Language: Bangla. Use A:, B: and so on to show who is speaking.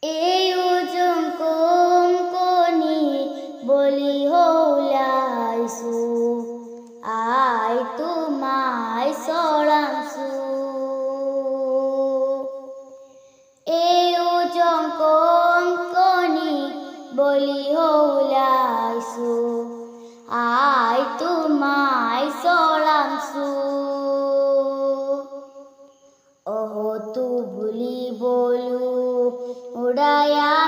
A: এই ওজন কম কনি বলি হৌলাইছু আই তোমায় চৰামছু এই ওজন কম কনি বলি হৌলাইছু আই তোমায় চৰামছু অহ তু ভুলি বলু উড়ায়া